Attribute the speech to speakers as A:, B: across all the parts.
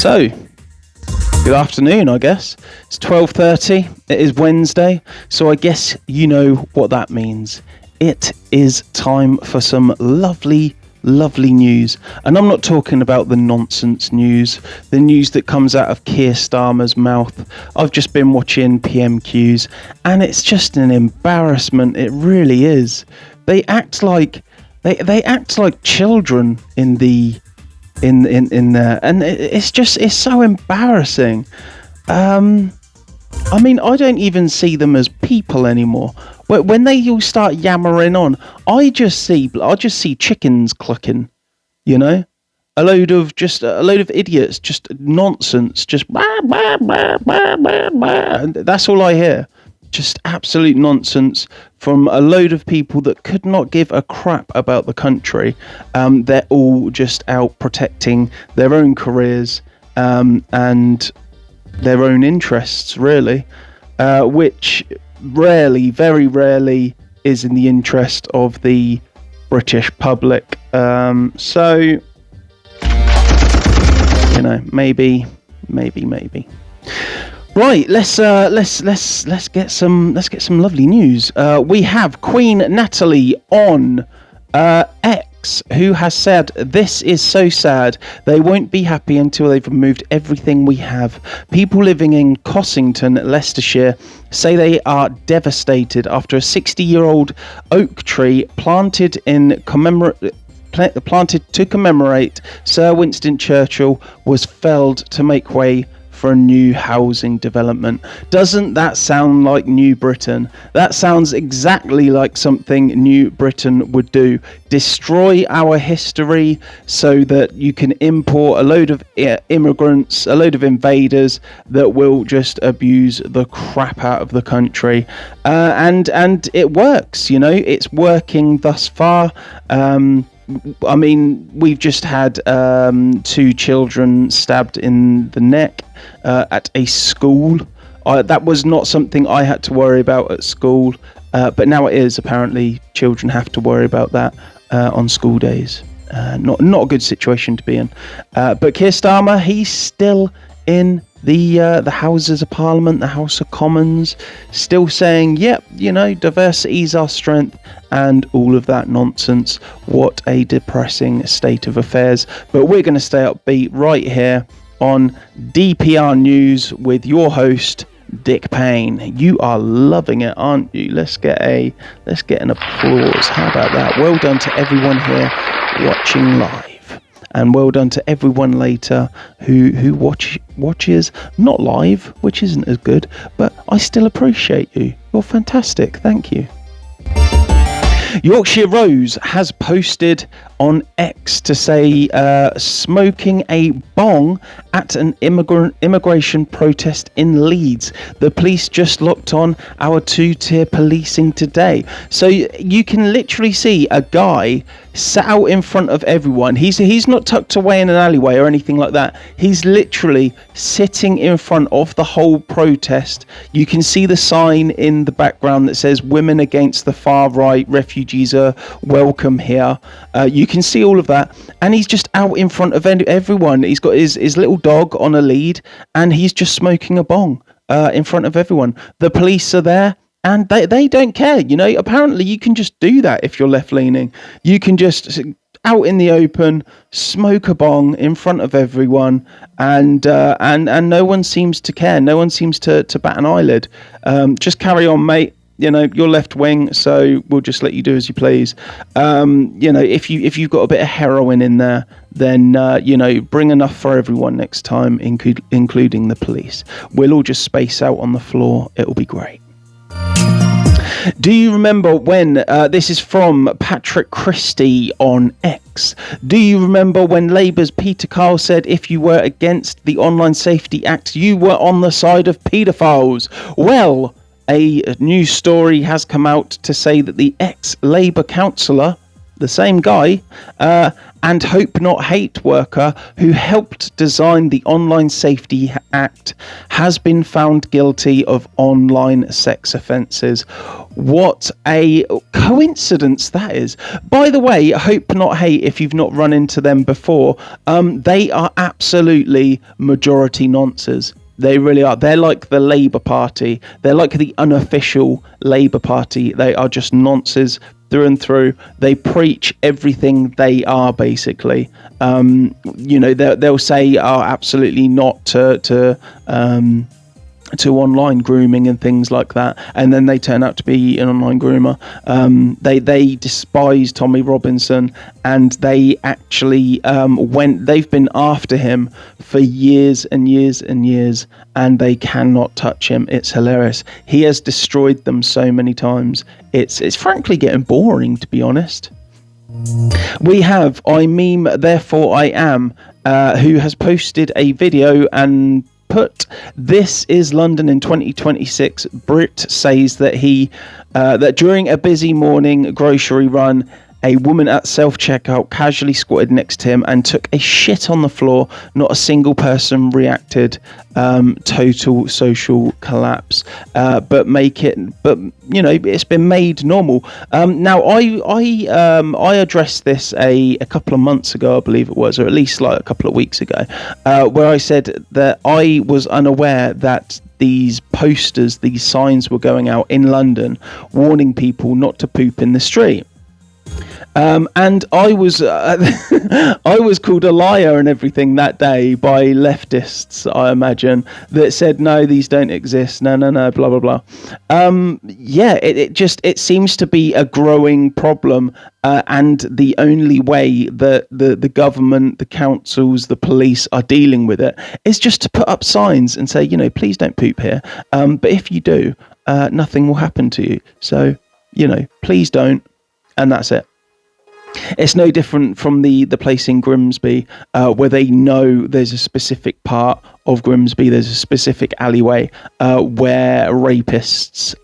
A: So, good afternoon, I guess. It's 12:30. It is Wednesday, so I guess you know what that means. It is time for some lovely news. And I'm not talking about the nonsense news, the news that comes out of Keir Starmer's mouth. I've just been watching PMQs, and it's just an embarrassment. It really is. They act like they act like children in there, and it's so embarrassing. I mean, I don't even see them as people anymore. When they all start yammering on, I just see chickens clucking, you know, a load of idiots, just nonsense, just bah, bah, bah, bah, bah, bah. And that's all I hear. Just absolute nonsense from a load of people that could not give a crap about the country. They're all just out protecting their own careers and their own interests, really, which very rarely is in the interest of the British public. So, you know, maybe. Right, let's get some lovely news. We have Queen Natalie on X, who has said, "This is so sad. They won't be happy until they've removed everything we have. People living in Cossington, Leicestershire, say they are devastated after a 60-year-old oak tree planted to commemorate Sir Winston Churchill was felled to make way for a new housing development." Doesn't that sound like New Britain? That sounds exactly like something New Britain would do. Destroy our history so that you can import a load of immigrants, a load of invaders that will just abuse the crap out of the country. And it works, you know, it's working thus far. I mean, we've just had 2 children stabbed in the neck at a school. That was not something I had to worry about at school, but now it is. Apparently, children have to worry about that on school days. Not a good situation to be in. But Keir Starmer, he's still in the Houses of Parliament, the House of Commons, still saying, yep, you know, diversity's our strength and all of that nonsense. What a depressing state of affairs. But we're going to stay upbeat right here on DPR News with your host, Dick Payne. You are loving it, aren't you? Let's get an applause. How about that? Well done to everyone here watching live. And well done to everyone later who watches not live, which isn't as good, but I still appreciate you. You're fantastic. Thank you. Yorkshire Rose has posted on X to say smoking a bong at an immigration protest in Leeds. The police just locked on our 2-tier policing today. So you can literally see a guy sat out in front of everyone. He's not tucked away in an alleyway or anything like that. He's literally sitting in front of the whole protest. You can see the sign in the background that says "Women Against the Far Right, Refugees are welcome here." You can see all of that, and he's just out in front of everyone. He's got his little dog on a lead, and he's just smoking a bong in front of everyone. The police are there, and they don't care. You know, apparently you can just do that if you're left-leaning. You can just out in the open smoke a bong in front of everyone, and no one seems to care. No one seems to bat an eyelid. Just carry on, mate. You know, you're left wing, so we'll just let you do as you please. You know, if you've got a bit of heroin in there, then you know, bring enough for everyone next time, including the police. We'll all just space out on the floor. It'll be great. Do you remember when, this is from Patrick Christie on X, do you remember when Labour's Peter Kyle said if you were against the Online Safety Act, you were on the side of paedophiles? Well, a news story has come out to say that the ex-Labour councillor, the same guy, and Hope Not Hate worker who helped design the Online Safety Act, has been found guilty of online sex offences. What a coincidence that is. By the way, Hope Not Hate, if you've not run into them before, they are absolutely majority nonces. They really are. They're like the Labour Party. They're like the unofficial Labour Party. They are just nonces through and through. They preach everything they are, basically. They'll say, absolutely not to online grooming and things like that, and then they turn out to be an online groomer. They despise Tommy Robinson, and they actually they've been after him for years and years and years, and they cannot touch him. It's hilarious. He has destroyed them so many times. It's frankly getting boring, to be honest. We have I Meme Therefore I Am, who has posted a video and put, "This is London in 2026. Brit says that that during a busy morning grocery run, a woman at self-checkout casually squatted next to him and took a shit on the floor. Not a single person reacted. Total social collapse. But it's been made normal." Now, I addressed this a couple of months ago, I believe it was, or at least like a couple of weeks ago, where I said that I was unaware that these posters, these signs were going out in London warning people not to poop in the street. And I was I was called a liar and everything that day by leftists, I imagine, that said, no, these don't exist, no, blah blah blah. It seems to be a growing problem, and the only way that the government, the councils, the police are dealing with it is just to put up signs and say, please don't poop here, but if you do, nothing will happen to you, so please don't, and that's it. It's no different from the place in Grimsby, where they know there's a specific part of Grimsby, there's a specific alleyway where rapists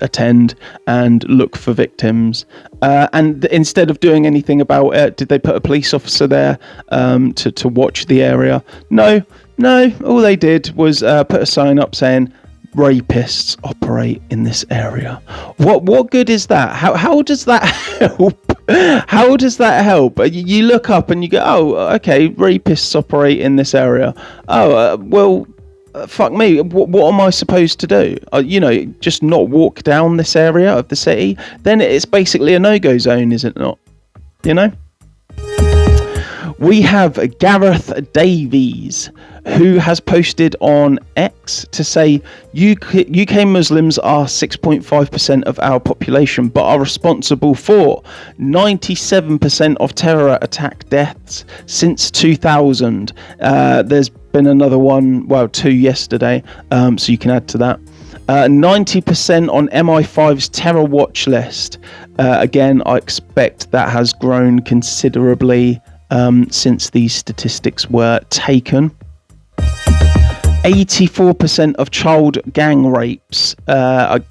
A: attend and look for victims. And instead of doing anything about it, did they put a police officer there to watch the area? No. All they did was put a sign up saying, "Rapists operate in this area." What good is that? How does that help? How does that help? You look up and you go, oh, okay, rapists operate in this area. Fuck me. What am I supposed to do? Just not walk down this area of the city? Then it's basically a no-go zone, is it not? We have Gareth Davies, who has posted on X to say UK Muslims are 6.5% of our population, but are responsible for 97% of terror attack deaths since 2000. There's been another one, two yesterday, so you can add to that. 90% on MI5's terror watch list. Again, I expect that has grown considerably since these statistics were taken. 84% of child gang rapes. I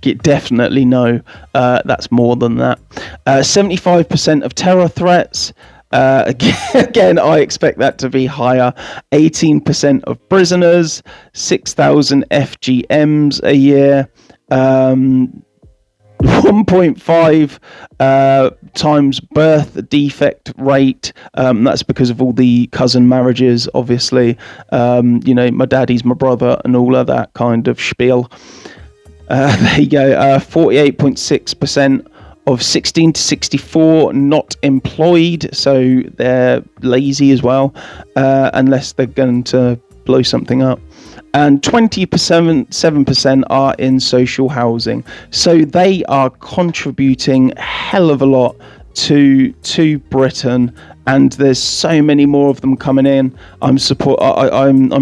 A: definitely know that's more than that. 75% of terror threats. Again, I expect that to be higher. 18% of prisoners. 6,000 FGMs a year. 1.5 times birth defect rate. That's because of all the cousin marriages, obviously. My daddy's my brother and all of that kind of spiel. There you go. 48.6% of 16 to 64 not employed, so they're lazy as well, unless they're going to blow something up. And 27% are in social housing. So they are contributing a hell of a lot to Britain, and there's so many more of them coming in. I'm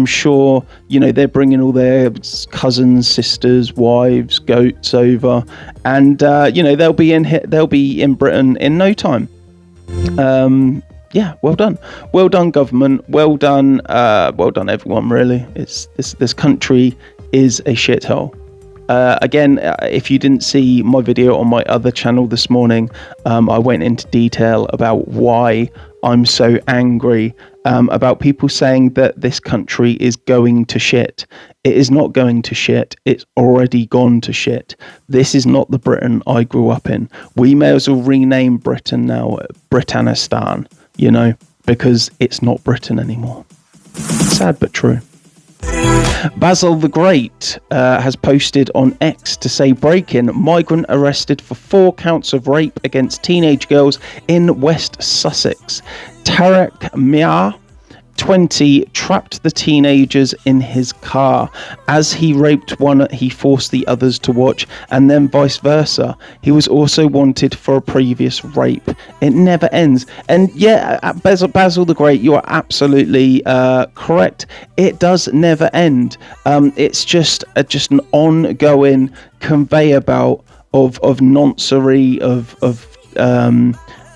A: sure they're bringing all their cousins, sisters, wives, goats over, and they'll be in Britain in no time. Yeah, well done government, well done everyone, really. This country is a shithole. Again, if you didn't see my video on my other channel this morning, I went into detail about why I'm so angry about people saying that this country is going to shit. It is not going to shit. It's already gone to shit. This is not the Britain I grew up in. We may as well rename Britain now Britannistan, because it's not Britain anymore. Sad but true. Basil the Great has posted on X to say, break-in, migrant arrested for 4 counts of rape against teenage girls in West Sussex. Tarek Miah, 20, trapped the teenagers in his car. As he raped one, he forced the others to watch, and then vice versa. He was also wanted for a previous rape. It never ends. And yeah, Basil the Great, you are absolutely correct. It does never end. It's just an ongoing conveyor belt of nonsense,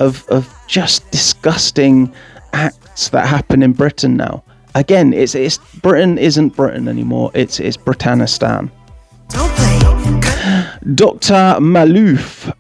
A: of just disgusting acts that happen in Britain now. Again, it's Britain isn't Britain anymore. It's Britannistan. Dr. Malouf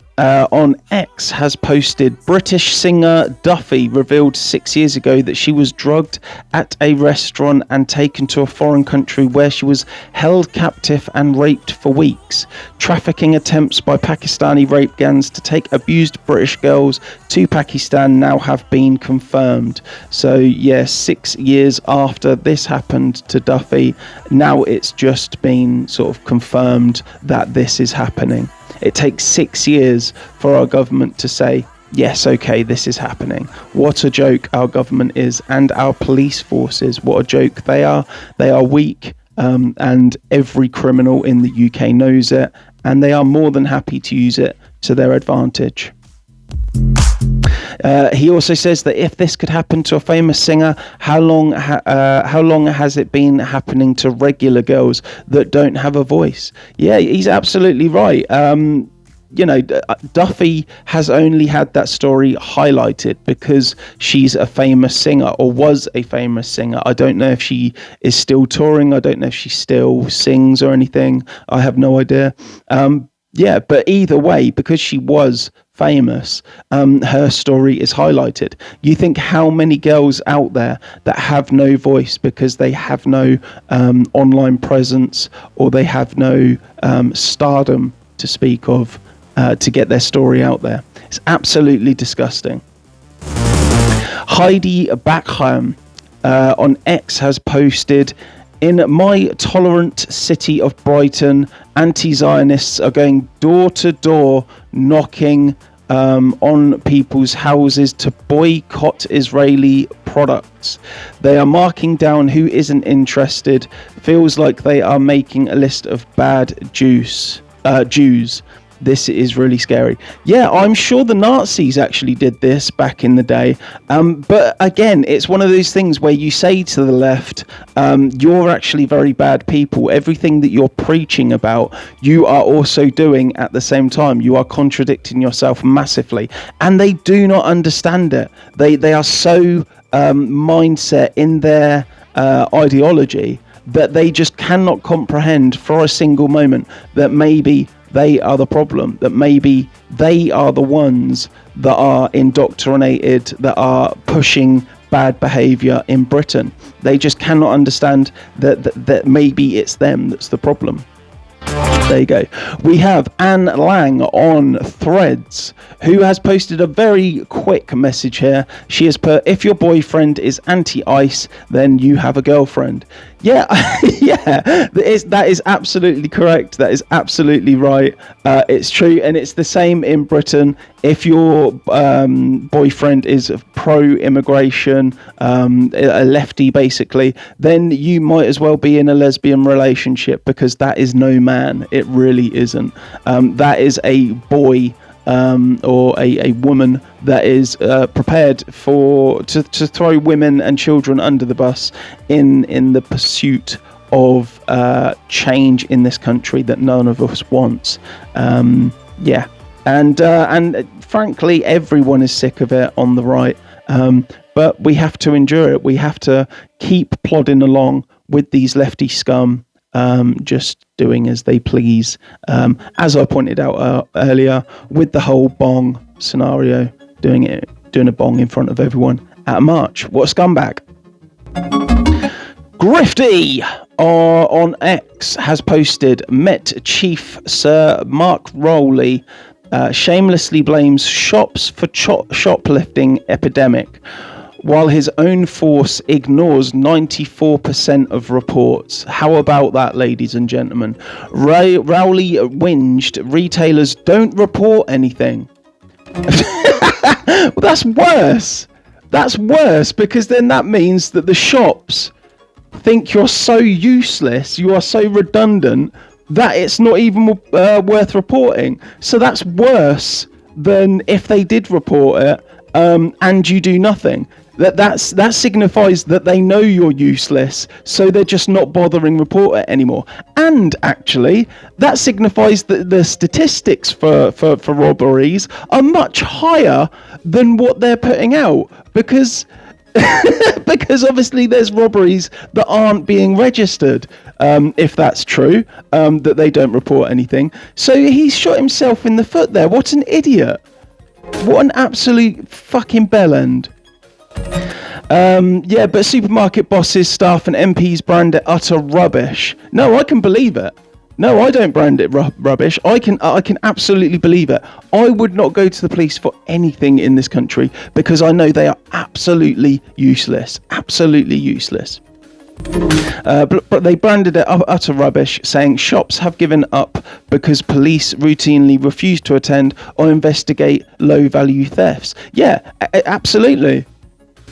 A: on X has posted, British singer Duffy revealed 6 years ago that she was drugged at a restaurant and taken to a foreign country where she was held captive and raped for weeks. Trafficking attempts by Pakistani rape gangs to take abused British girls to Pakistan now have been confirmed. So yeah, 6 years after this happened to Duffy, now it's just been sort of confirmed that this is happening. It takes 6 years for our government to say, yes, okay, this is happening. What a joke our government is, and our police forces. What a joke they are. They are weak, and every criminal in the UK knows it, and they are more than happy to use it to their advantage. He also says that if this could happen to a famous singer, how long has it been happening to regular girls that don't have a voice? Yeah, he's absolutely right. Duffy has only had that story highlighted because she's a famous singer, or was a famous singer. I don't know if she is still touring. I don't know if she still sings or anything. I have no idea. But either way, because she was famous, her story is highlighted. You think how many girls out there that have no voice because they have no online presence, or they have no stardom to speak of to get their story out there. It's absolutely disgusting. Heidi Backham on X has posted, in my tolerant city of Brighton, anti-Zionists are going door to door knocking on people's houses to boycott Israeli products. They are marking down who isn't interested. Feels like they are making a list of bad Jews. This is really scary. Yeah, I'm sure the Nazis actually did this back in the day. But again, it's one of those things where you say to the left, you're actually very bad people. Everything that you're preaching about, you are also doing at the same time. You are contradicting yourself massively. And they do not understand it. They are so mindset in their ideology that they just cannot comprehend for a single moment that maybe they are the problem, that maybe they are the ones that are indoctrinated, that are pushing bad behaviour in Britain. They just cannot understand that maybe it's them that's the problem. There you go. We have Anne Lang on Threads, who has posted a very quick message here. She has put, if your boyfriend is anti-ICE, then you have a girlfriend. Yeah, that is absolutely correct. That is absolutely right. It's true, and it's the same in Britain. If your boyfriend is pro-immigration, a lefty basically, then you might as well be in a lesbian relationship, because that is no man. It really isn't. That is a boy or a woman that is prepared to throw women and children under the bus in the pursuit of change in this country that none of us wants. And frankly, everyone is sick of it on the right. But we have to endure it. We have to keep plodding along with these lefty scum just doing as they please. As I pointed out earlier, with the whole bong scenario, doing a bong in front of everyone at a march. What a scumbag! Grifty on X has posted Met Chief Sir Mark Rowley shamelessly blames shops for shoplifting epidemic, while his own force ignores 94% of reports. How about that, ladies and gentlemen? Rowley whinged retailers don't report anything. Well, that's worse. That's worse, because then that means that the shops think you're so useless, you are so redundant, that it's not even worth reporting. So that's worse than if they did report it and you do nothing. That signifies that they know you're useless, so they're just not bothering report it anymore. And actually, that signifies that the statistics for robberies are much higher than what they're putting out, because because obviously there's robberies that aren't being registered, if that's true, that they don't report anything. So he's shot himself in the foot there. What an idiot. What an absolute fucking bellend. Yeah, but supermarket bosses, staff and MPs brand it utter rubbish. No, I can believe it. No, I don't brand it rubbish. I can absolutely believe it. I would not go to the police for anything in this country, because I know they are absolutely useless. Absolutely useless. But they branded it utter rubbish, saying shops have given up because police routinely refuse to attend or investigate low-value thefts. Yeah, absolutely.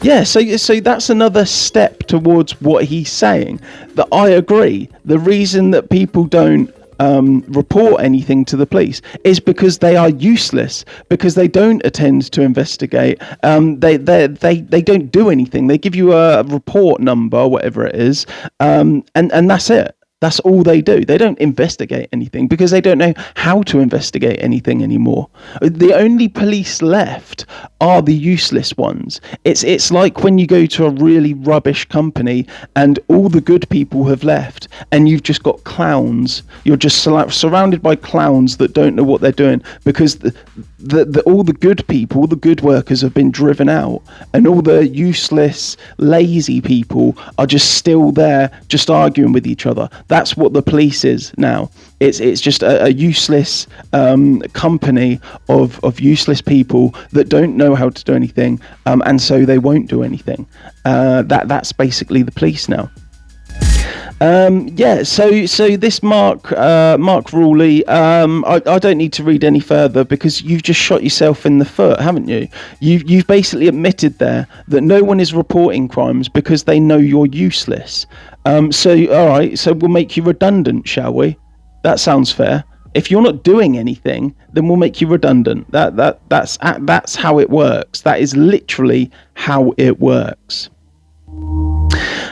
A: Yeah, so that's another step towards what he's saying, that I agree. The reason that people don't report anything to the police is because they are useless, because they don't attend to investigate. They don't do anything. They give you a report number, whatever it is, and that's it. That's all they do. They don't investigate anything because they don't know how to investigate anything anymore. The only police left are the useless ones. It's like when you go to a really rubbish company and all the good people have left and you've just got clowns. You're just surrounded by clowns that don't know what they're doing, because all the good people, the good workers have been driven out, and all the useless, lazy people are just still there, just arguing with each other. That's what the police is now. It's just a useless company of useless people that don't know how to do anything, and so they won't do anything. That's basically the police now. Yeah, so this Mark Rowley, I don't need to read any further, because you've just shot yourself in the foot, haven't you? You've basically admitted there that no one is reporting crimes because they know you're useless. So all right, so we'll make you redundant, shall we? That sounds fair. If you're not doing anything, then we'll make you redundant. That's how it works. That is literally how it works.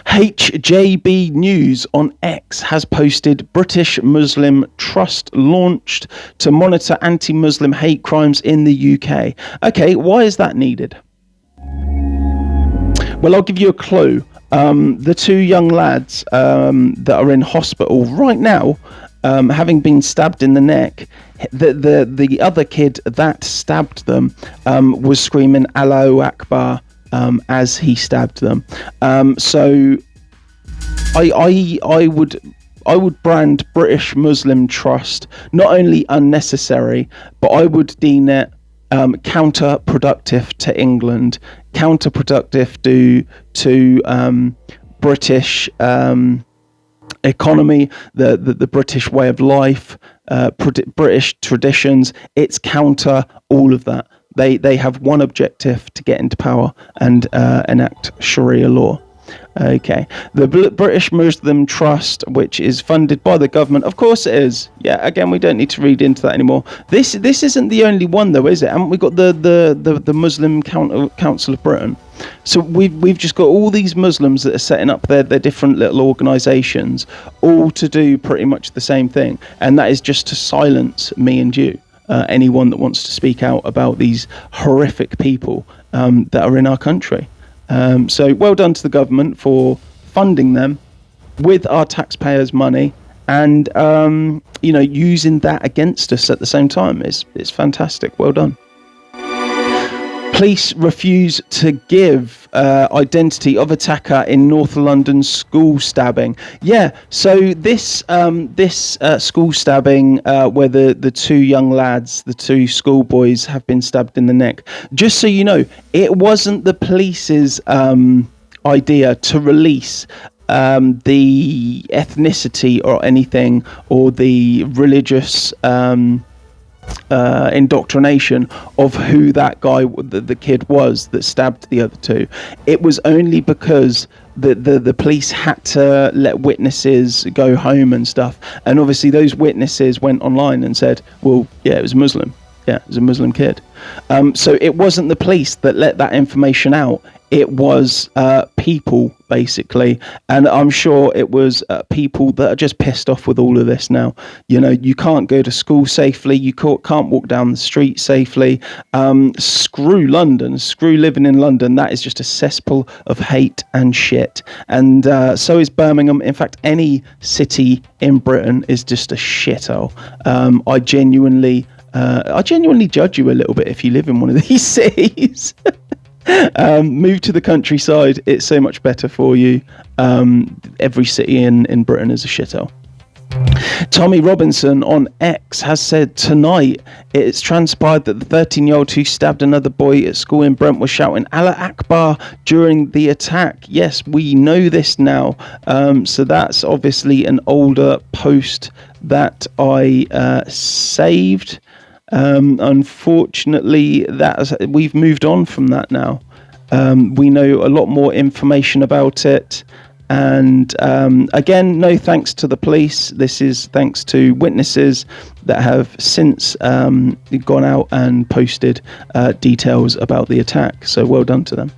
A: HJB News on X has posted British Muslim Trust launched to monitor anti-Muslim hate crimes in the UK. Okay, why is that needed? Well, I'll give you a clue. The two young lads that are in hospital right now, having been stabbed in the neck, the other kid that stabbed them was screaming Allahu Akbar as he stabbed them. So I would brand British Muslim Trust not only unnecessary, but I would deem it counterproductive to England, counterproductive to British economy, the British way of life, British traditions. It's counter all of that. They have one objective: to get into power and enact Sharia law. Okay, the British Muslim Trust, which is funded by the government, of course it is. Yeah, again, we don't need to read into that anymore. This isn't the only one, though, is it? Haven't we got the Muslim Council of Britain? So we've just got all these Muslims that are setting up their different little organisations, all to do pretty much the same thing, and that is just to silence me and you. Anyone that wants to speak out about these horrific people that are in our country. So well done to the government for funding them, with our taxpayers' money, and using that against us at the same time. It's fantastic. Well done. Police refuse to give identity of attacker in North London school stabbing. Yeah, so this school stabbing where the two young lads, the two schoolboys, have been stabbed in the neck. Just so you know, it wasn't the police's idea to release the ethnicity or anything, or the religious indoctrination of who that guy, the kid was that stabbed the other two. It was only because the police had to let witnesses go home and stuff, and obviously those witnesses went online and said, well, yeah, it was a Muslim. Yeah, it was a Muslim kid. So it wasn't the police that let that information out. It was people, basically, and I'm sure it was people that are just pissed off with all of this now. You can't go to school safely, you can't walk down the street safely. Screw London, screw living in London. That is just a cesspool of hate and shit. And so is Birmingham. In fact, any city in Britain is just a shithole. I genuinely judge you a little bit if you live in one of these cities. Move to the countryside, it's so much better for you. Every city in Britain is a shithole. Tommy Robinson on X has said tonight it's transpired that the 13-year-old who stabbed another boy at school in Brent was shouting Allah Akbar during the attack. Yes, we know this now. So that's obviously an older post that I saved. Unfortunately, we've moved on from that now. We know a lot more information about it, and again, no thanks to the police. This is thanks to witnesses that have since gone out and posted details about the attack, so well done to them.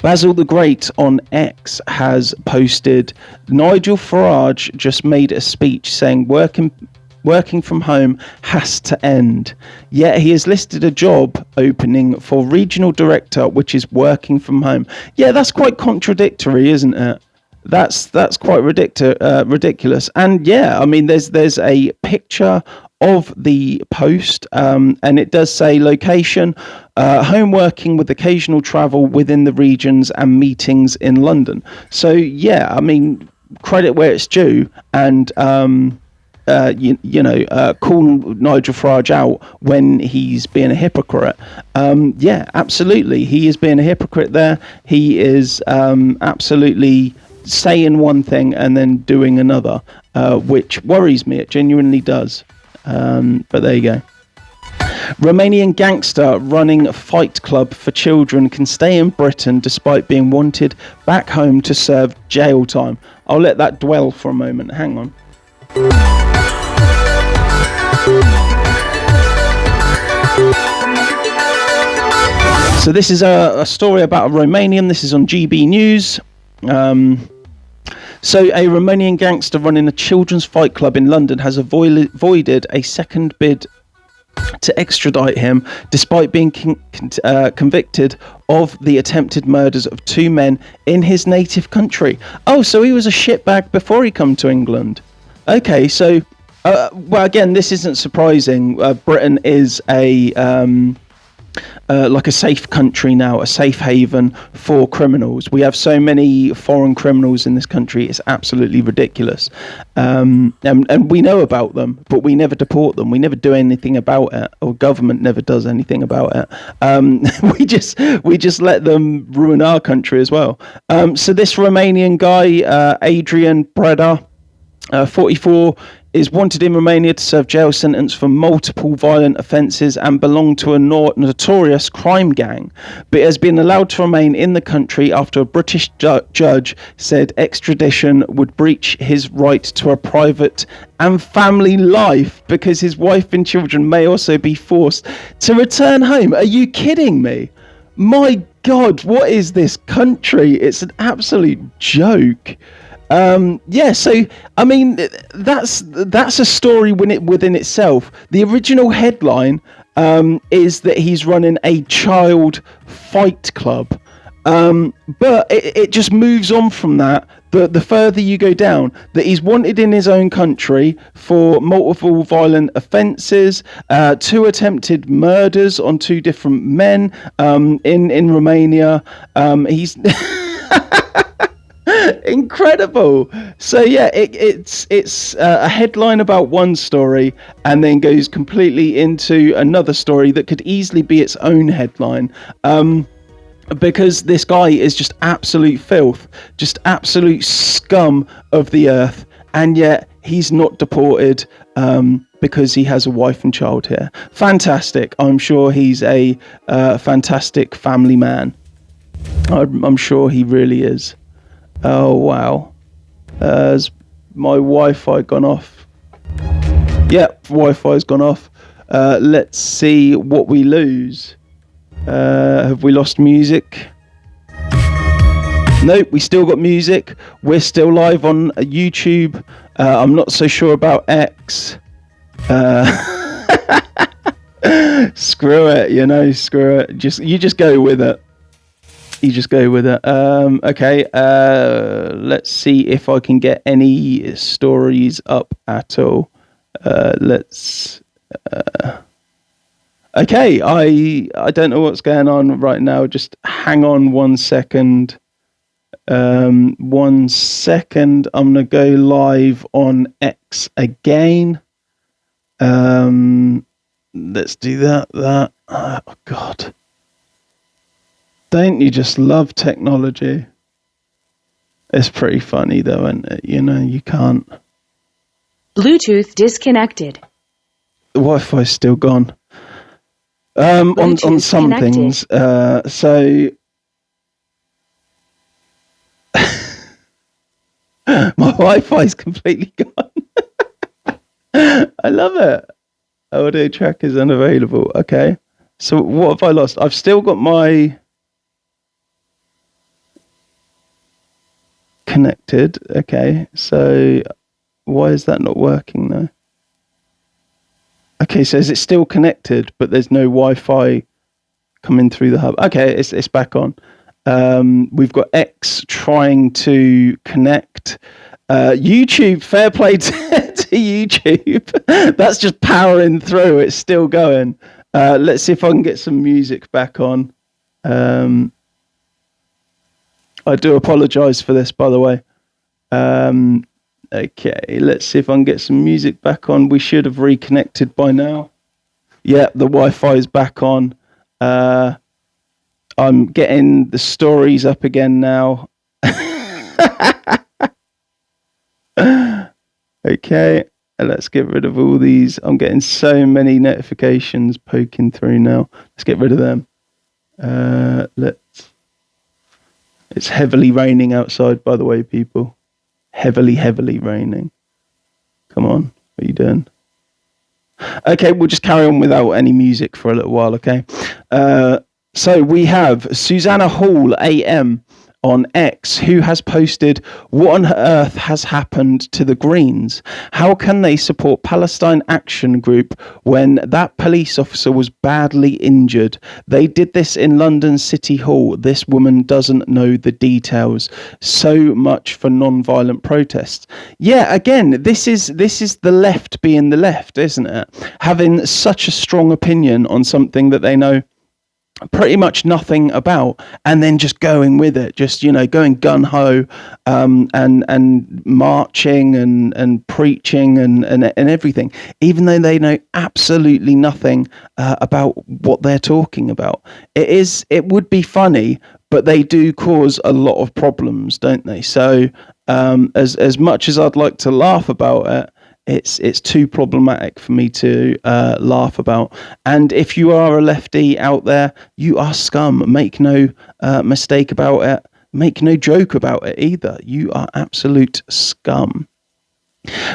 A: Basil the Great on X has posted, Nigel Farage just made a speech saying working from home has to end. Yet he has listed a job opening for regional director, which is working from home. Yeah, that's quite contradictory, isn't it? That's quite ridiculous. And yeah, I mean, there's a picture of the post, and it does say location, home working with occasional travel within the regions and meetings in London. So yeah, I mean, credit where it's due, and call Nigel Farage out when he's being a hypocrite. Yeah, absolutely. He is being a hypocrite there. He is absolutely saying one thing and then doing another, which worries me. It genuinely does. But there you go. Romanian gangster running a fight club for children can stay in Britain despite being wanted back home to serve jail time. I'll let that dwell for a moment. Hang on. So this is a story about a Romanian. This is on GB News. So a Romanian gangster running a children's fight club in London has avoided a second bid to extradite him despite being convicted of the attempted murders of two men in his native country. Oh, so he was a shitbag before he come to England. Okay, so well, again, this isn't surprising. Britain is like a safe country now, a safe haven for criminals. We have so many foreign criminals in this country, it's absolutely ridiculous. And we know about them, but we never deport them. We never do anything about it, or government never does anything about it. We just let them ruin our country as well. So this Romanian guy, Adrian Breda, 44, is wanted in Romania to serve jail sentence for multiple violent offences and belonged to a notorious crime gang, but has been allowed to remain in the country after a British judge said extradition would breach his right to a private and family life because his wife and children may also be forced to return home. Are you kidding me? My God, what is this country? It's an absolute joke. Yeah, so I mean that's a story within itself. The original headline is that he's running a child fight club, but it just moves on from that the further you go down, that he's wanted in his own country for multiple violent offences, 2 attempted murders on 2 different men in Romania. He's incredible. So yeah, it's a headline about one story and then goes completely into another story that could easily be its own headline. Because this guy is just absolute filth, just absolute scum of the earth, and yet he's not deported because he has a wife and child here. Fantastic. I'm sure he's a fantastic family man. I'm sure he really is. Oh, wow. Has my Wi-Fi gone off? Yep, Wi-Fi's gone off. Let's see what we lose. Have we lost music? Nope, we still got music. We're still live on YouTube. I'm not so sure about X. Screw it, screw it. You just go with it. You just go with it. Okay, let's see if I can get any stories up at all. Okay, I don't know what's going on right now. Just hang on 1 second. 1 second. I'm going to go live on X again. Let's do that. Oh, God. Don't you just love technology? It's pretty funny, though, isn't it? You can't.
B: Bluetooth disconnected.
A: The Wi-Fi's still gone. On some things. So my Wi-Fi's completely gone. I love it. Audio track is unavailable. Okay. So what have I lost? I've still got my connected. Okay. So why is that not working though? Okay, so is it still connected, but there's no Wi-Fi coming through the hub? Okay, it's back on. We've got X trying to connect. YouTube, fair play to YouTube. That's just powering through. It's still going. Let's see if I can get some music back on. I do apologise for this, by the way. Okay, let's see if I can get some music back on. We should have reconnected by now. Yeah, the Wi-Fi is back on. I'm getting the stories up again now. Okay, let's get rid of all these. I'm getting so many notifications poking through now. Let's get rid of them. It's heavily raining outside, by the way, people. Heavily raining. Come on, what are you doing? Okay, we'll just carry on without any music for a little while, okay? So we have Susanna Hall AM on X, who has posted, what on earth has happened to the Greens? How can they support Palestine Action Group when that police officer was badly injured? They did this in London City Hall. This woman doesn't know the details. So much for non-violent protests. Yeah, again, this is the left being the left, isn't it? Having such a strong opinion on something that they know pretty much nothing about, and then just going with it, just going gun-ho, and marching and preaching and everything, even though they know absolutely nothing about what they're talking about. It would be funny, but they do cause a lot of problems, don't they? So as much as I'd like to laugh about it, it's too problematic for me to laugh about. And if you are a lefty out there, you are scum. Make no mistake about it. Make no joke about it either. You are absolute scum.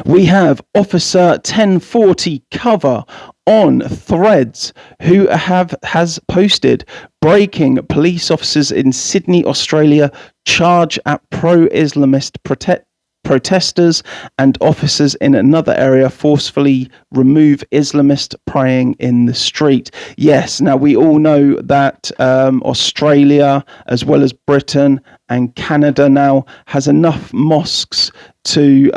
A: We have Officer 1040 Cover on Threads, who has posted, breaking: police officers in Sydney, Australia charge at pro-Islamist protesters and officers in another area forcefully remove Islamist praying in the street. Yes, now we all know that Australia, as well as Britain and Canada now has enough mosques to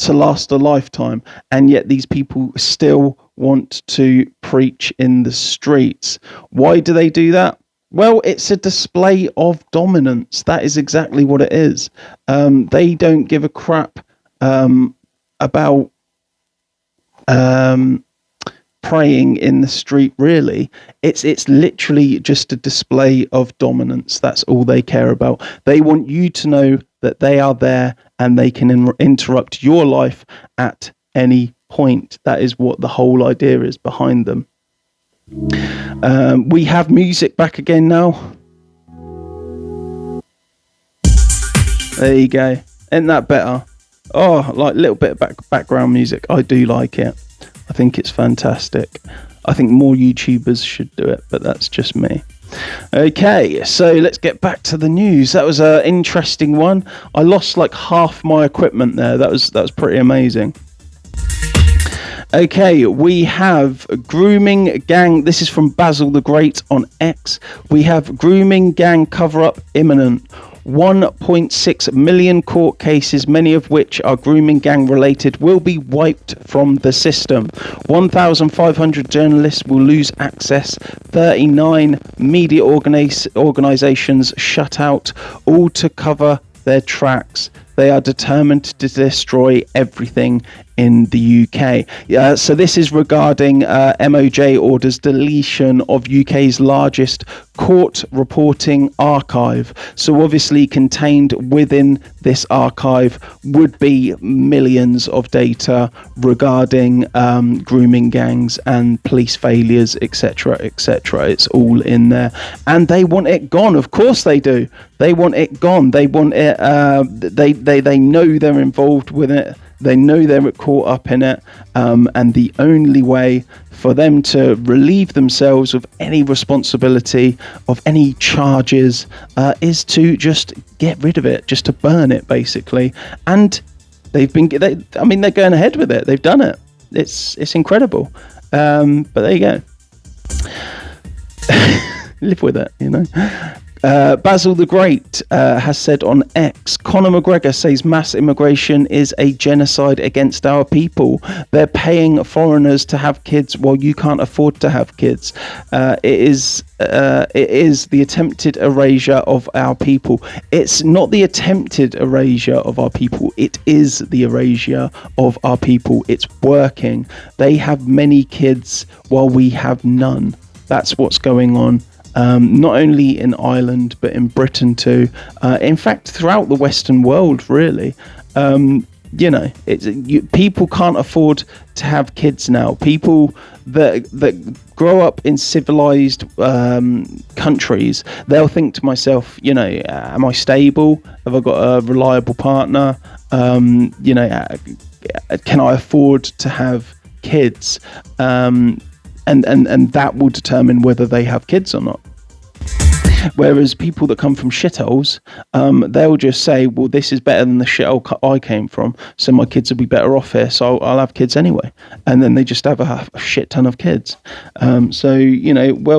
A: last a lifetime, and yet these people still want to preach in the streets. Why do they do that? Well, it's a display of dominance. That is exactly what it is. They don't give a crap about praying in the street, really. It's literally just a display of dominance. That's all they care about. They want you to know that they are there and they can interrupt your life at any point. That is what the whole idea is behind them. We have music back again now. There you go. Isn't that better? Oh, like a little bit of background music. I do like it. I think it's fantastic. I think more YouTubers should do it, but that's just me. Okay, so let's get back to the news. That was an interesting one. I lost like half my equipment there. That was pretty amazing. Okay, we have grooming gang. This is from Basil the Great on X. We have grooming gang cover-up imminent. 1.6 million court cases, many of which are grooming gang related, will be wiped from the system. 1,500 journalists will lose access. 39 media organizations shut out, all to cover their tracks. They are determined to destroy everything in the UK. So this is regarding MOJ orders deletion of UK's largest court reporting archive. So obviously contained within this archive would be millions of data regarding grooming gangs and police failures, etc., etc. It's all in there, and they want it gone. Of course they do. They want it gone. They want it. They know they're involved with it. They know they're caught up in it, and the only way for them to relieve themselves of any responsibility, of any charges, is to just get rid of it, just to burn it, basically. And they're going ahead with it. They've done it. It's incredible. But there you go. Live with it, you know. Basil the Great has said on X, Conor McGregor says mass immigration is a genocide against our people. They're paying foreigners to have kids while you can't afford to have kids. It is the attempted erasure of our people. It's not the attempted erasure of our people. It is the erasure of our people. It's working. They have many kids while we have none. That's what's going on. Not only in Ireland, but in Britain too. In fact, throughout the Western world, really. People can't afford to have kids now. People that grow up in civilized countries, they'll think to myself, am I stable? Have I got a reliable partner? Can I afford to have kids? And that will determine whether they have kids or not. Whereas people that come from shitholes, they'll just say, well, this is better than the shithole I came from, so my kids will be better off here, so I'll have kids anyway. And then they just have a shit ton of kids. Well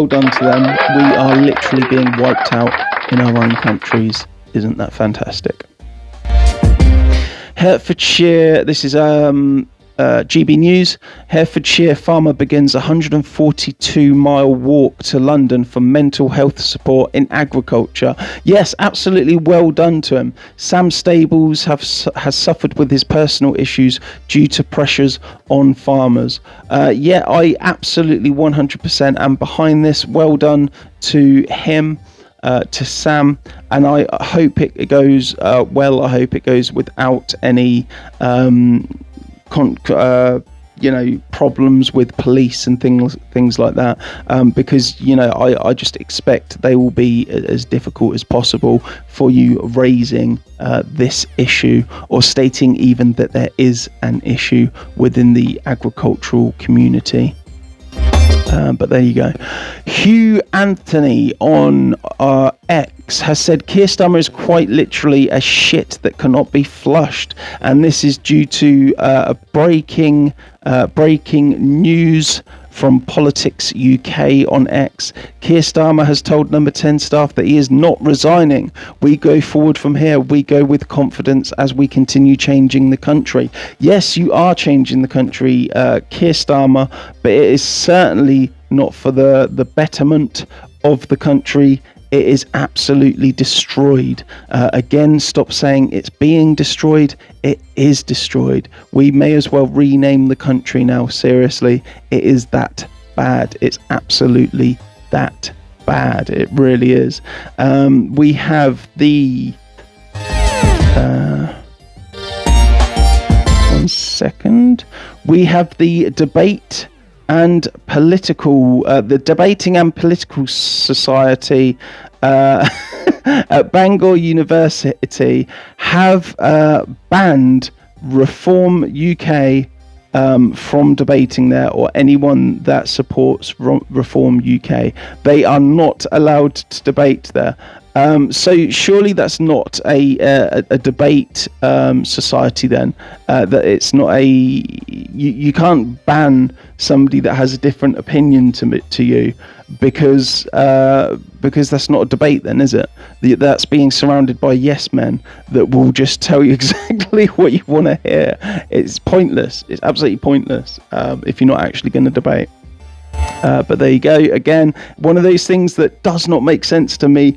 A: done to them. We are literally being wiped out in our own countries. Isn't that fantastic? Hertfordshire, this is GB News. Hertfordshire farmer begins 142-mile walk to London for mental health support in agriculture. Yes, absolutely well done to him. Sam Stables has suffered with his personal issues due to pressures on farmers. I absolutely 100% am behind this. Well done to him. To Sam, and I hope it goes well. I hope it goes without any problems with police and things like that, because I just expect they will be as difficult as possible for you raising this issue, or stating even that there is an issue within the agricultural community. But there you go. Hugh Anthony on X has said Keir Starmer is quite literally a shit that cannot be flushed, and this is due to breaking news from Politics UK on X. Keir Starmer has told Number 10 staff that he is not resigning. We go forward from here. We go with confidence as we continue changing the country. Yes, you are changing the country, Keir Starmer, but it is certainly not for the betterment of the country. It is absolutely destroyed. Again, stop saying it's being destroyed. It is destroyed. We may as well rename the country now. Seriously, it is that bad. It's absolutely that bad. It really is. We have the... one second. We have the debate and political, the Debating and Political Society at Bangor University have banned Reform UK from debating there, or anyone that supports Reform UK. They are not allowed to debate there. So surely that's not a debate society then. That it's not a you can't ban somebody that has a different opinion to you because that's not a debate then, is it? That's being surrounded by yes men that will just tell you exactly what you want to hear. It's pointless. It's absolutely pointless if you're not actually going to debate. But there you go. Again, one of those things that does not make sense to me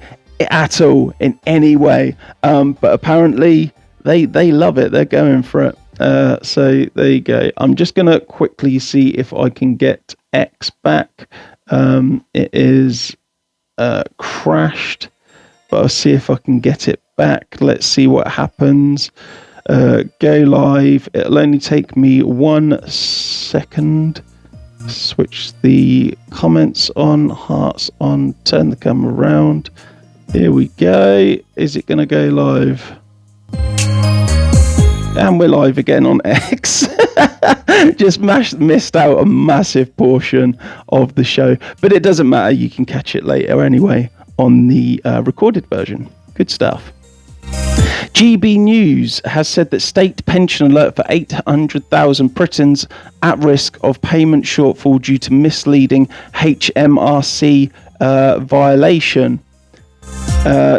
A: at all in any way, but apparently they love it. They're going for it. So there you go. I'm just gonna quickly see if I can get X back. It is crashed, but I'll see if I can get it back. Let's see what happens. Go live. It'll only take me 1 second. Switch the comments on, hearts on, turn the camera around. Here we go. Is it going to go live? And we're live again on X. Just missed out a massive portion of the show. But it doesn't matter. You can catch it later anyway on the recorded version. Good stuff. GB News has said that state pension alert for 800,000 Britons at risk of payment shortfall due to misleading HMRC violation.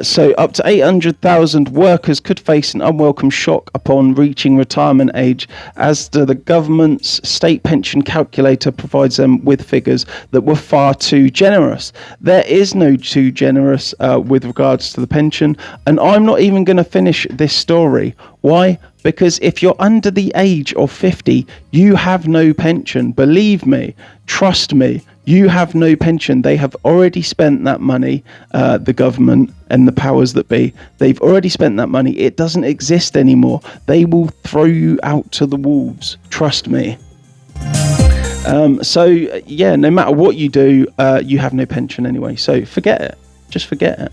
A: So up to 800,000 workers could face an unwelcome shock upon reaching retirement age, as the government's state pension calculator provides them with figures that were far too generous. There is no too generous with regards to the pension, and I'm not even going to finish this story. Why? Because if you're under the age of 50, you have no pension. Believe me, trust me. You have no pension. They have already spent that money, the government and the powers that be. They've already spent that money. It doesn't exist anymore. They will throw you out to the wolves. Trust me. So, yeah, no matter what you do, you have no pension anyway. So forget it. Just forget it.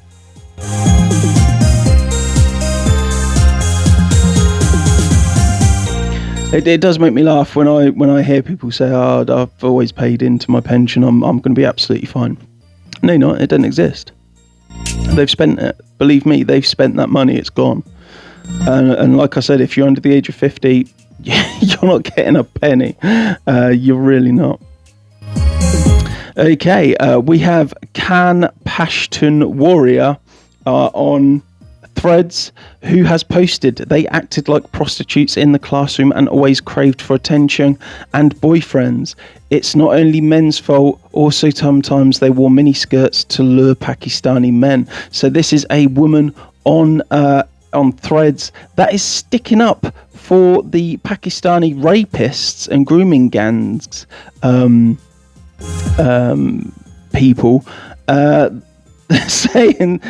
A: It does make me laugh when I hear people say, "Oh, I've always paid into my pension. I'm going to be absolutely fine." No, not. It doesn't exist. They've spent it. Believe me, they've spent that money. It's gone. And like I said, if you're under the age of 50, you're not getting a penny. You're really not. Okay, we have Khan Pashtun Warrior on Threads, who has posted, "They acted like prostitutes in the classroom and always craved for attention and boyfriends. It's not only men's fault, also sometimes they wore mini skirts to lure Pakistani men." So this is a woman on Threads that is sticking up for the Pakistani rapists and grooming gangs people. saying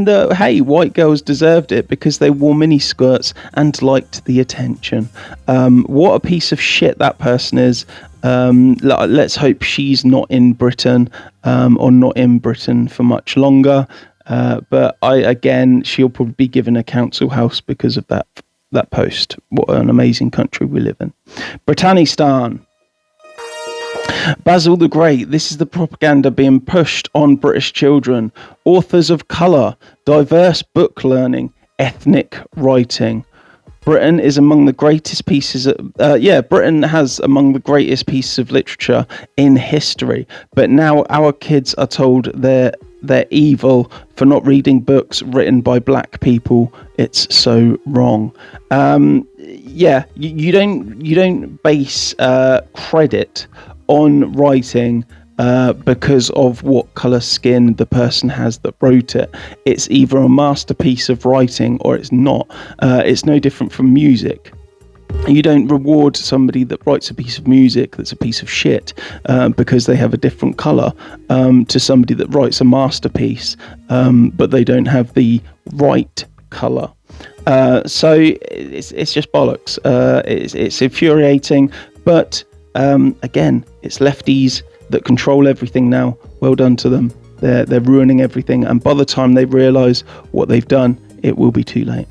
A: that, hey, white girls deserved it because they wore mini skirts and liked the attention. What a piece of shit that person is. Let's hope she's not in Britain, or not in Britain for much longer. But she'll probably be given a council house because of that post. What an amazing country we live in. Britannistan. Basil the Great, this is the propaganda being pushed on British children. Authors of colour, diverse book learning, ethnic writing. Britain is among the greatest pieces Britain has among the greatest pieces of literature in history, but now our kids are told they're evil for not reading books written by black people. It's so wrong. You don't base credit on writing because of what colour skin the person has that wrote it. It's either a masterpiece of writing or it's not. It's no different from music. You don't reward somebody that writes a piece of music that's a piece of shit because they have a different colour to somebody that writes a masterpiece, but they don't have the right colour. So it's just bollocks. It's infuriating, but again, it's lefties that control everything now. Well done to them. They're ruining everything, and by the time they realise what they've done, it will be too late.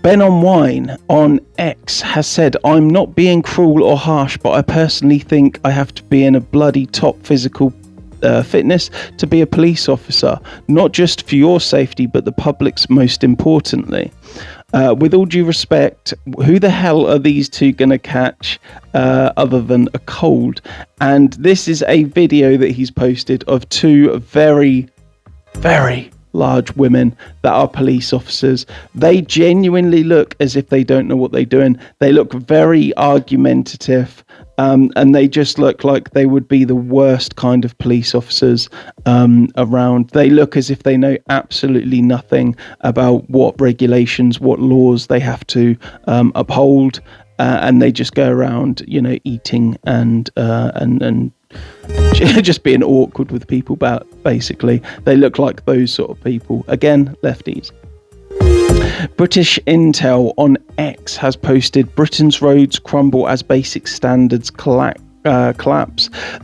A: Ben on Wine on X has said, I'm not being cruel or harsh, but I personally think I have to be in a bloody top physical fitness to be a police officer, not just for your safety, but the public's most importantly. With all due respect, who the hell are these two going to catch other than a cold? And this is a video that he's posted of two very, very large women that are police officers. They genuinely look as if they don't know what they're doing. They look very argumentative, and they just look like they would be the worst kind of police officers around. They look as if they know absolutely nothing about what regulations, what laws they have to uphold, and they just go around, eating and just being awkward with people. Basically, they look like those sort of people. Again, lefties. British Intel on X has posted, Britain's roads crumble as basic standards collapse.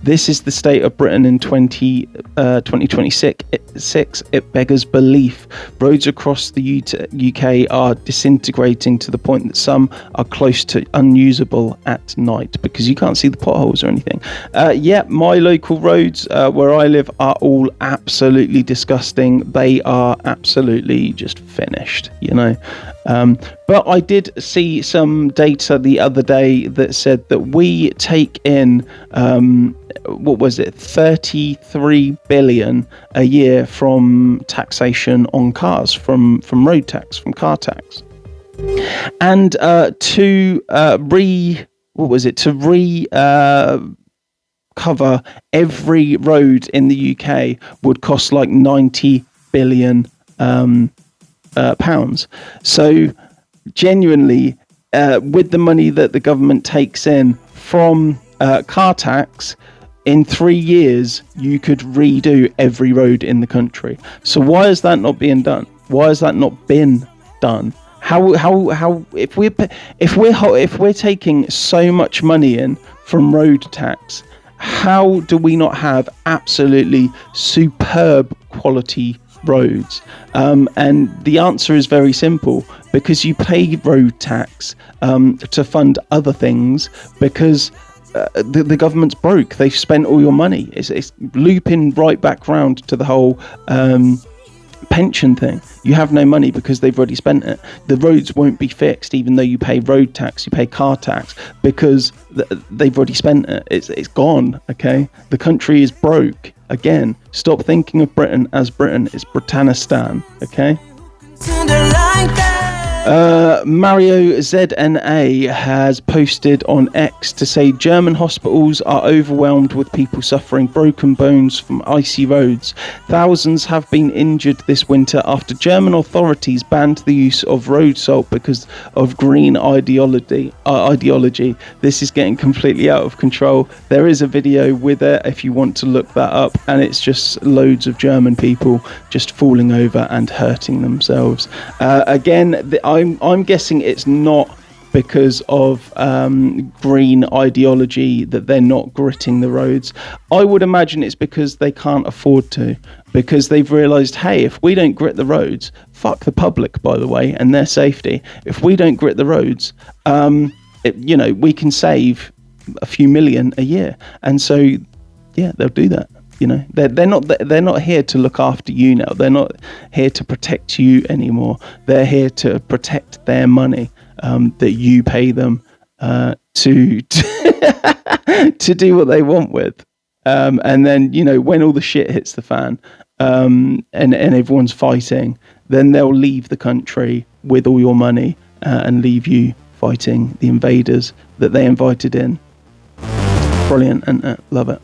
A: This is the state of Britain in 2026. It beggars belief. Roads across the UK are disintegrating to the point that some are close to unusable at night because you can't see the potholes or anything. My local roads where I live are all absolutely disgusting. They are absolutely just finished, but I did see some data the other day that said that we take in 33 billion a year from taxation on cars, from road tax, from car tax, and to cover every road in the UK would cost like 90 billion pounds. So genuinely, with the money that the government takes in from car tax, in 3 years you could redo every road in the country. So why is that not being done? Why has that not been done? How if we're taking so much money in from road tax, how do we not have absolutely superb quality roads? And the answer is very simple, because you pay road tax to fund other things, because the government's broke. They've spent all your money. It's looping right back round to the whole pension thing. You have no money because they've already spent it. The roads won't be fixed even though you pay road tax, you pay car tax, because they've already spent it. It's gone. Okay, the country is broke. Again, stop thinking of Britain as Britain. It's Britannistan. Okay. Mario ZNA has posted on X to say German hospitals are overwhelmed with people suffering broken bones from icy roads. Thousands have been injured this winter after German authorities banned the use of road salt because of green ideology. This is getting completely out of control. There is a video with it if you want to look that up, and it's just loads of German people just falling over and hurting themselves. I'm guessing it's not because of green ideology that they're not gritting the roads. I would imagine it's because they can't afford to, because they've realised, hey, if we don't grit the roads, fuck the public, by the way, and their safety. If we don't grit the roads, we can save a few million a year. And so, yeah, they'll do that. You know, they're not here to look after you now. They're not here to protect you anymore. They're here to protect their money that you pay them to to do what they want with. And then, you know, when all the shit hits the fan, and everyone's fighting, then they'll leave the country with all your money and leave you fighting the invaders that they invited in. Brilliant, and love it.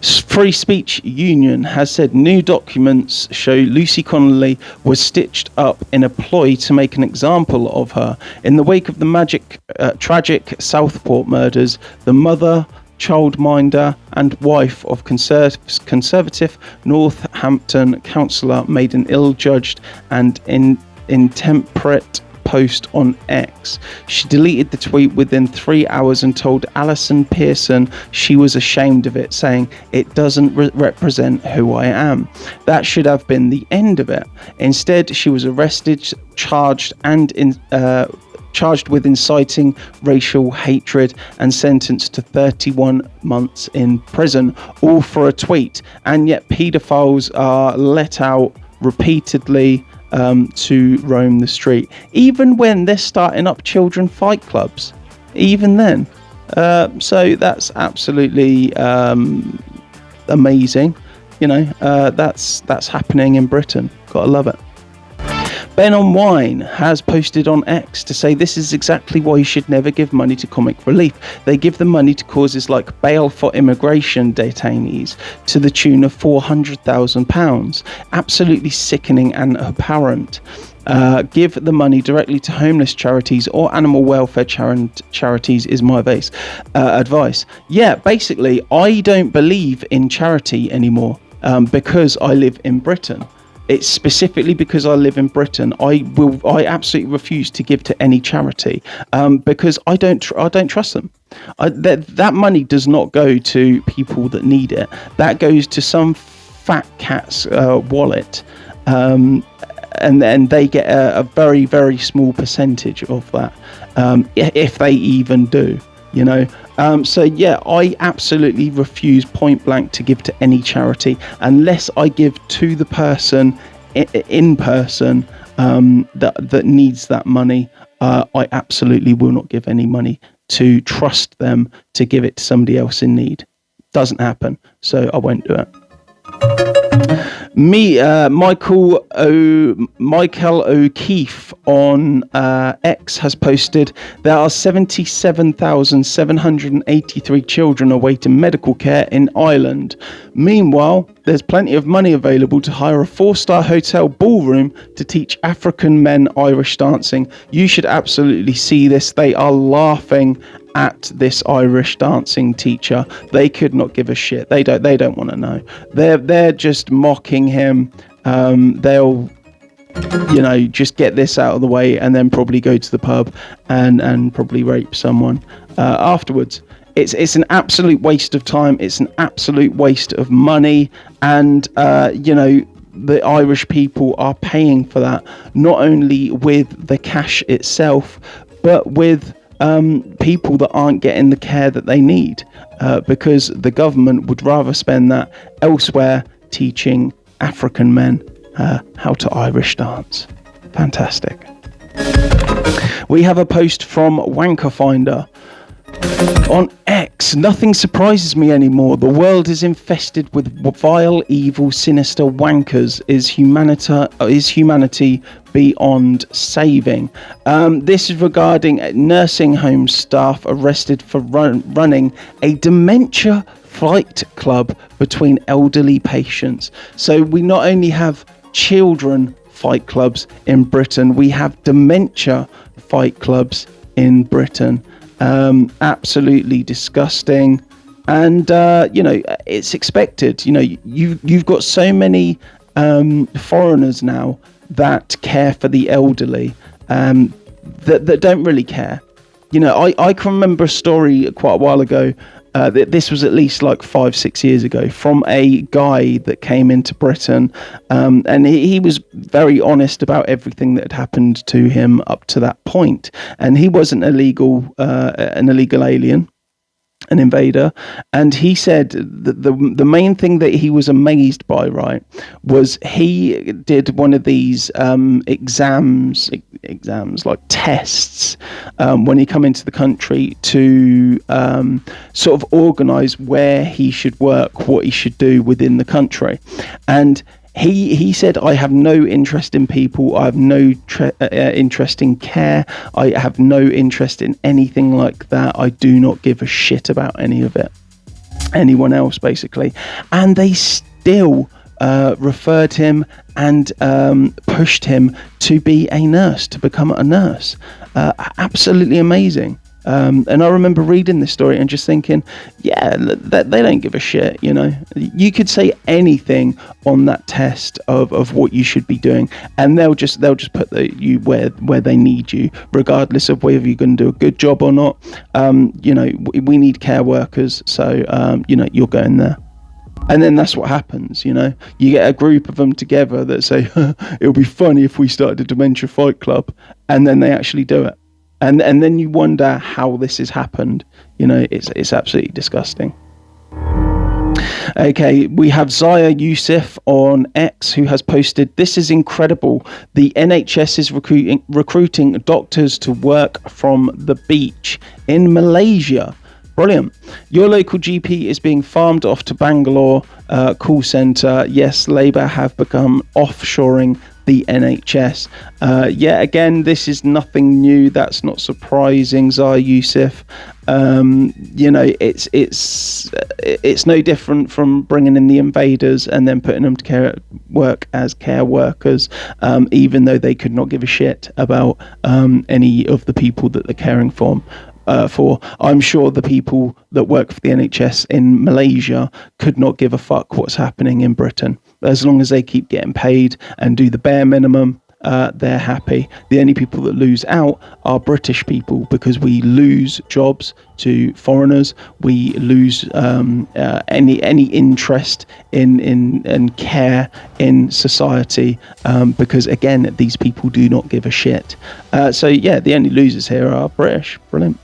A: Free Speech Union has said new documents show Lucy Connolly was stitched up in a ploy to make an example of her. In the wake of the tragic Southport murders, the mother, childminder and wife of Conservative Northampton councillor made an ill-judged and intemperate post on X. She deleted the tweet within 3 hours and told Alison Pearson she was ashamed of it, saying, "It doesn't represent who I am." That should have been the end of it. Instead, she was arrested, charged with inciting racial hatred and sentenced to 31 months in prison, all for a tweet. And yet paedophiles are let out repeatedly to roam the street, even when they're starting up children fight clubs, even then. So that's absolutely amazing. You know, that's happening in Britain. Gotta love it. Ben on Wine has posted on X to say this is exactly why you should never give money to Comic Relief. They give the money to causes like bail for immigration detainees to the tune of £400,000. Absolutely sickening and abhorrent. Give the money directly to homeless charities or animal welfare charities is my advice. Yeah, basically, I don't believe in charity anymore because I live in Britain. It's specifically because I live in Britain. I absolutely refuse to give to any charity because I don't trust them. That money does not go to people that need it. That goes to some fat cat's wallet, and then they get a very, very small percentage of that, if they even do. You know, so yeah, I absolutely refuse point blank to give to any charity unless I give to the person in person that needs that money. I absolutely will not give any money to trust them to give it to somebody else in need. Doesn't happen, so I won't do it. Michael O'Keefe on X has posted there are 77,783 children awaiting medical care in Ireland. Meanwhile, there's plenty of money available to hire a 4-star hotel ballroom to teach African men Irish dancing. You should absolutely see this. They are laughing at this Irish dancing teacher. They could not give a shit. They don't want to know. They're just mocking him. They'll, you know, just get this out of the way and then probably go to the pub and probably rape someone afterwards. It's an absolute waste of time. It's an absolute waste of money, and you know, the Irish people are paying for that, not only with the cash itself, but with people that aren't getting the care that they need, because the government would rather spend that elsewhere teaching African men how to Irish dance. Fantastic. We have a post from Wanker Finder on X. Nothing surprises me anymore. The world is infested with vile, evil, sinister wankers. Is humanity beyond saving? This is regarding nursing home staff arrested for running a dementia fight club between elderly patients. So we not only have children fight clubs in Britain, we have dementia fight clubs in Britain. Absolutely disgusting, and you know, it's expected. You know, you've got so many foreigners now that care for the elderly, that don't really care. You know, I can remember a story quite a while ago. This was at least like 5-6 years ago, from a guy that came into Britain, and he was very honest about everything that had happened to him up to that point. And he wasn't an illegal alien. an invader, and he said that the main thing that he was amazed by, right, was he did one of these exams like tests when he come into the country to sort of organize where he should work, what he should do within the country. And he said, I have no interest in people. I have no interest in care. I have no interest in anything like that. I do not give a shit about any of it. Anyone else, basically. And they still referred him and pushed him to be a nurse, to become a nurse. Absolutely amazing. And I remember reading this story and just thinking, yeah, they don't give a shit, you know. You could say anything on that test of what you should be doing, and they'll just put you where they need you, regardless of whether you're going to do a good job or not. You know, we need care workers, so you know, you're going there. And then that's what happens, you know. You get a group of them together that say, it'll be funny if we started a dementia fight club, and then they actually do it. And then you wonder how this has happened. You know, it's absolutely disgusting. Okay, we have Zaya Youssef on X, who has posted, "This is incredible. The NHS is recruiting doctors to work from the beach in Malaysia. Brilliant. Your local GP is being farmed off to Bangalore call centre. Yes, Labour have become offshoring the NHS. Yeah, again, this is nothing new. That's not surprising, Zaya Youssef. You know, it's no different from bringing in the invaders and then putting them to work as care workers, even though they could not give a shit about any of the people that they're caring for. I'm sure the people that work for the NHS in Malaysia could not give a fuck what's happening in Britain. As long as they keep getting paid and do the bare minimum, they're happy. The only people that lose out are British people, because we lose jobs to foreigners. We lose any interest in care in society, because again, these people do not give a shit. So yeah, the only losers here are British. Brilliant.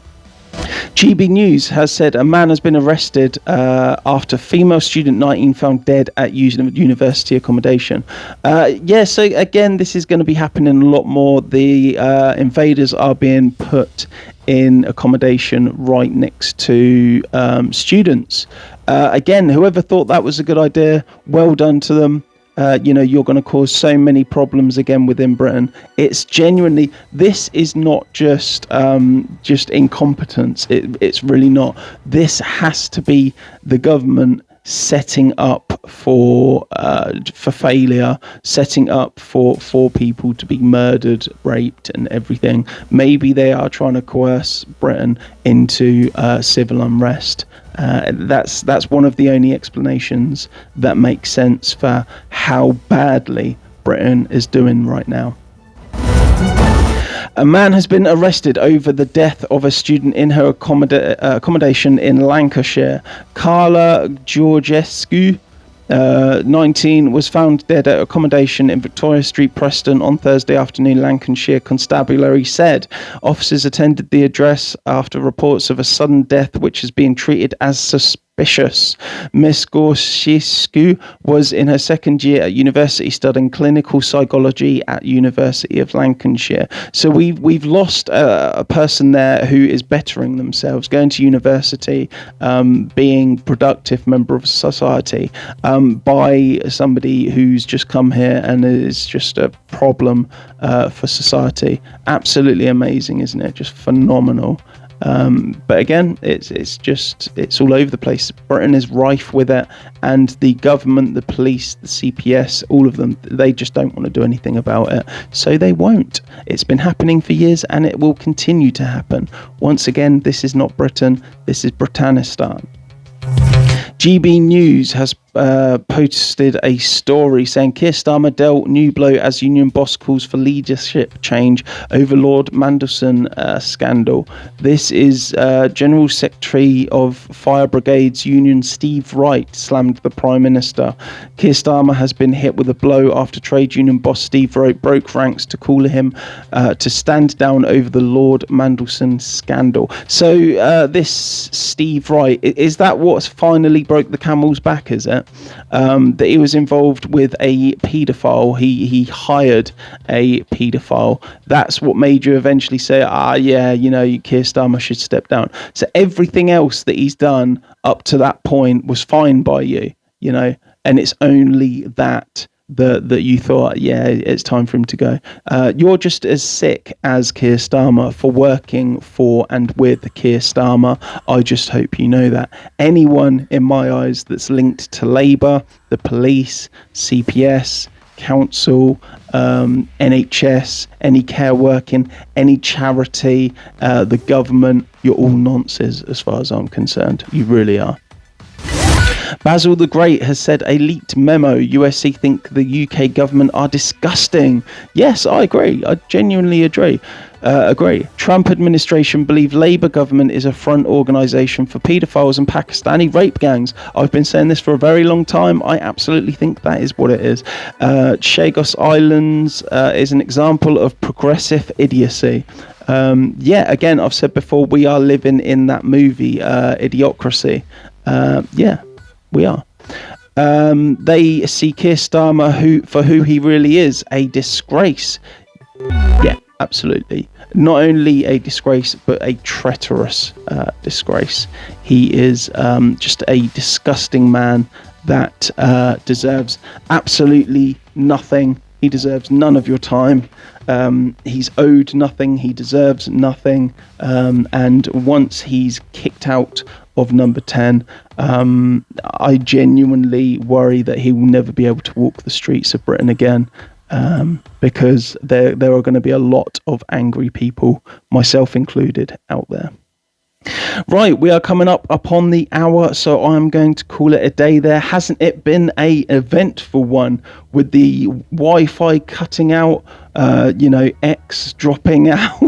A: GB News has said a man has been arrested after female student 19 found dead at university accommodation. Yeah, so again, this is going to be happening a lot more. The invaders are being put in accommodation right next to students. Again, whoever thought that was a good idea, well done to them. You know, you're going to cause so many problems again within Britain. It's genuinely, this is not just incompetence. It's really not. This has to be the government setting up for failure, setting up for people to be murdered, raped, and everything. Maybe they are trying to coerce Britain into civil unrest. That's one of the only explanations that makes sense for how badly Britain is doing right now. A man has been arrested over the death of a student in her accommodation in Lancashire. Carla Georgescu, 19, was found dead at accommodation in Victoria Street, Preston on Thursday afternoon, Lancashire Constabulary said. Officers attended the address after reports of a sudden death, which is being treated as suspicious. Miss Georgescu was in her second year at university studying clinical psychology at University of Lancashire. So we've lost a person there who is bettering themselves, going to university, being productive member of society, by somebody who's just come here and is just a problem for society. Absolutely amazing, isn't it? Just phenomenal. But again, it's all over the place. Britain is rife with it, and the government, the police, the CPS, all of them, they just don't want to do anything about it, so they won't. It's been happening for years, and it will continue to happen. Once again, this is not Britain, this is Britannistan. GB News has posted a story saying Keir Starmer dealt new blow as union boss calls for leadership change over Lord Mandelson scandal. This is General Secretary of Fire Brigades Union Steve Wright slammed the Prime Minister. Keir Starmer has been hit with a blow after trade union boss Steve Wright broke ranks to call him to stand down over the Lord Mandelson scandal. So this Steve Wright, is that what's finally broke the camel's back, is it? That he was involved with a paedophile. He hired a paedophile. That's what made you eventually say, Keir Starmer should step down. So everything else that he's done up to that point was fine by you, and it's only that you thought, it's time for him to go. You're just as sick as Keir Starmer for working for and with Keir Starmer. I just hope you know that. Anyone, in my eyes, that's linked to Labour, the police, CPS, council, NHS, any care working, any charity, the government, you're all nonsense as far as I'm concerned. You really are. Basil the Great has said a leaked memo. USC think the UK government are disgusting. Yes, I agree. I genuinely agree. Trump administration believe Labour government is a front organisation for paedophiles and Pakistani rape gangs. I've been saying this for a very long time. I absolutely think that is what it is. Chagos Islands is an example of progressive idiocy. Again, I've said before, we are living in that movie, Idiocracy. We are. They see Keir Starmer for who he really is, a disgrace. Yeah, absolutely. Not only a disgrace, but a traitorous disgrace. He is just a disgusting man that deserves absolutely nothing. He deserves none of your time. He's owed nothing. He deserves nothing. And once he's kicked out of number 10, I genuinely worry that he will never be able to walk the streets of Britain again, because there are going to be a lot of angry people, myself included, out there. Right, we are coming up upon the hour, so I'm going to call it a day there. Hasn't it been a eventful one with the Wi-Fi cutting out, X dropping out,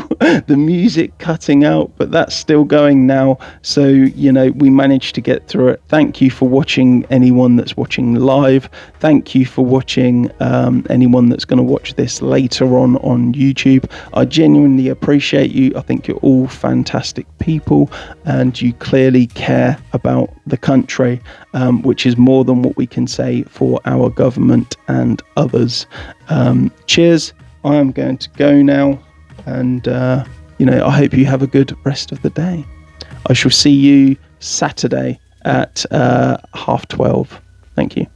A: the music cutting out, but that's still going now. So, we managed to get through it. Thank you for watching, anyone that's watching live. Thank you for watching anyone that's going to watch this later on YouTube. I genuinely appreciate you. I think you're all fantastic people, and you clearly care about the country, which is more than what we can say for our government and others. Cheers. I am going to go now, and I hope you have a good rest of the day. I shall see you Saturday at 12:30. Thank you.